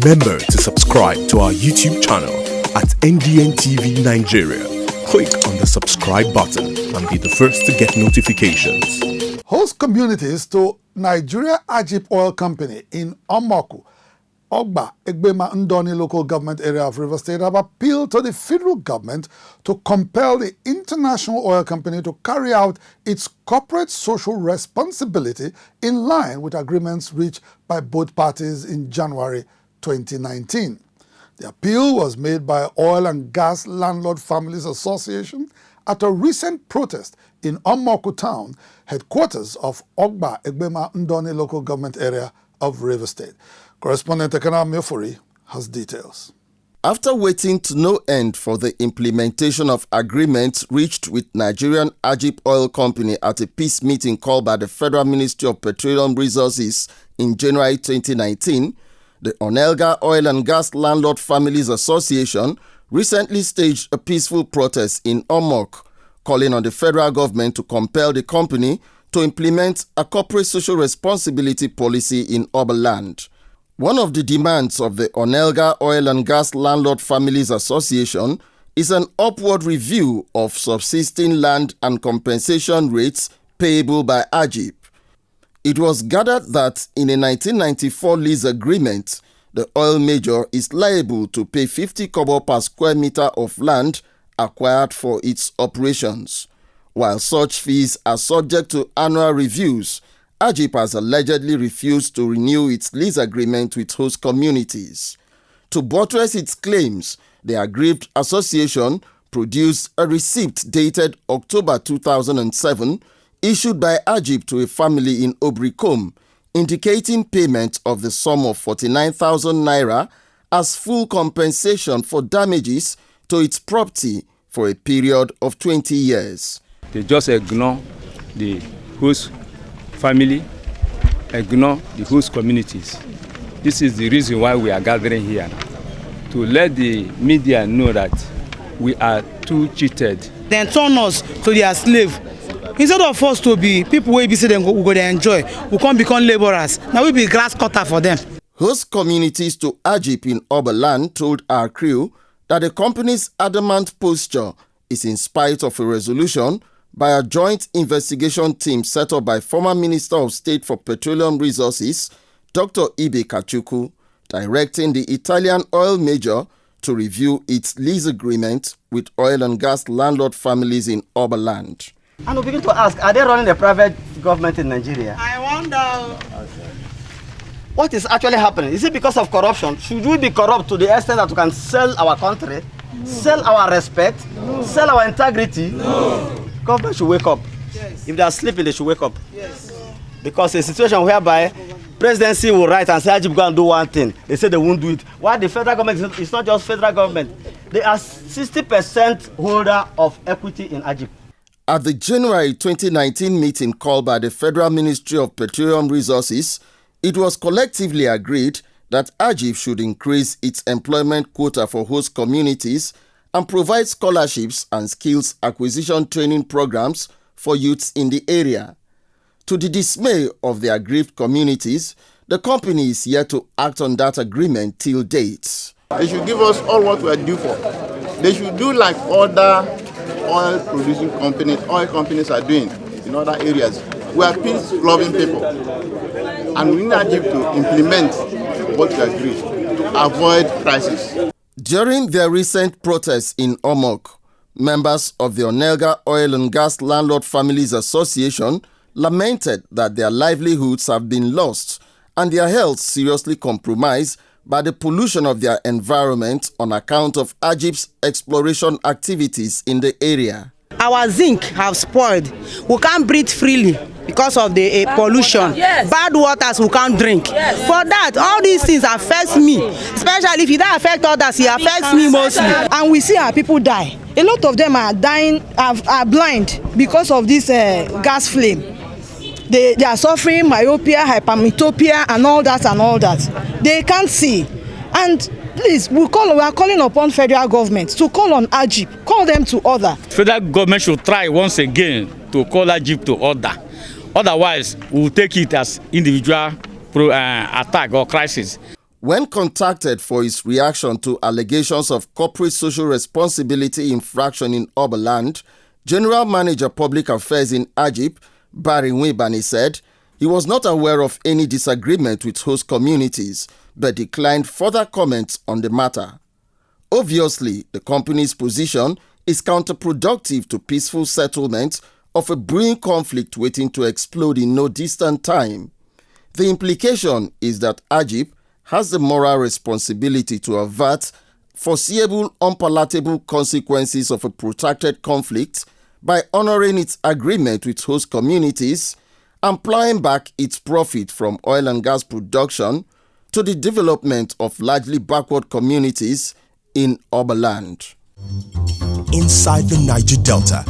Remember to subscribe to our YouTube channel at NDN TV Nigeria. Click on the subscribe button and be the first to get notifications. Host communities to Nigeria Agip Oil Company in Omoku, Ogbaland local government area of Rivers State have appealed to the federal government to compel the international oil company to carry out its corporate social responsibility in line with agreements reached by both parties in January 2019. The appeal was made by Oil and Gas Landlord Families Association at a recent protest in Omoku town, headquarters of Ogbaland local government area of Rivers State. Correspondent Ekana Miofori has details. After waiting to no end for the implementation of agreements reached with Nigerian Agip Oil Company at a peace meeting called by the Federal Ministry of Petroleum Resources in January 2019, the Onelga Oil and Gas Landlord Families Association recently staged a peaceful protest in Omok, calling on the federal government to compel the company to implement a corporate social responsibility policy in Ogbaland. One of the demands of the Onelga Oil and Gas Landlord Families Association is an upward review of subsisting land and compensation rates payable by Agip. It was gathered that in a 1994 lease agreement, the oil major is liable to pay 50 kobo per square meter of land acquired for its operations. While such fees are subject to annual reviews, Agip has allegedly refused to renew its lease agreement with host communities. To buttress its claims, the aggrieved association produced a receipt dated October 2007 issued by Agip to a family in Obrikom, indicating payment of the sum of 49,000 naira as full compensation for damages to its property for a period of 20 years. They just ignore the host family, ignore the host communities. This is the reason why we are gathering here, to let the media know that we are too cheated. Then turn us to their slave. Instead of us to be people where we say them we go to enjoy, we can't become laborers. Now we be grass cutter for them. Host communities to Agip in Ogbaland told our crew that the company's adamant posture is in spite of a resolution by a joint investigation team set up by former Minister of State for Petroleum Resources, Dr. Ibe Kachuku, directing the Italian oil major to review its lease agreement with oil and gas landlord families in Ogbaland. And we begin to ask, are they running a private government in Nigeria? I wonder. What is actually happening? Is it because of corruption? Should we be corrupt to the extent that we can sell our country, sell our respect, sell our integrity? No. Government should wake up. Yes. If they are sleeping, they should wake up. Yes. Because a situation whereby presidency will write and say, Agip, go and do one thing. They say they won't do it. Why the federal government? It's not just federal government. They are 60% holder of equity in Agip. At the January 2019 meeting called by the Federal Ministry of Petroleum Resources, it was collectively agreed that Agip should increase its employment quota for host communities and provide scholarships and skills acquisition training programs for youths in the area. To the dismay of the aggrieved communities, the company is yet to act on that agreement till date. They should give us all what we are due for. They should do like other oil-producing companies, oil companies are doing in other areas. We are peace-loving people, and we need Agip to implement what we agreed to avoid crisis. During their recent protests in Omok, members of the Onelga Oil and Gas Landlord Families Association lamented that their livelihoods have been lost and their health seriously compromised by the pollution of their environment on account of Agip's exploration activities in the area. Our zinc have spoiled. We can't breathe freely because of the pollution. Yes. Bad waters we can't drink. Yes. For that, all these things affect me. Especially if it don't affect others, it affects me mostly. And we see our people die. A lot of them are dying, are blind because of this gas flame. They are suffering myopia, hypermetropia, and all that. They can't see. And please, we are calling upon federal government to call on Agip, call them to order. Federal government should try once again to call Agip to order. Otherwise, we will take it as individual attack or crisis. When contacted for his reaction to allegations of corporate social responsibility infraction in Ogbaland, General Manager Public Affairs in Agip, Barry Nwibani, said he was not aware of any disagreement with host communities, but declined further comments on the matter. Obviously, the company's position is counterproductive to peaceful settlement of a brewing conflict waiting to explode in no distant time. The implication is that Agip has the moral responsibility to avert foreseeable unpalatable consequences of a protracted conflict by honoring its agreement with host communities and plowing back its profit from oil and gas production to the development of largely backward communities in Ogbaland. Inside the Niger Delta,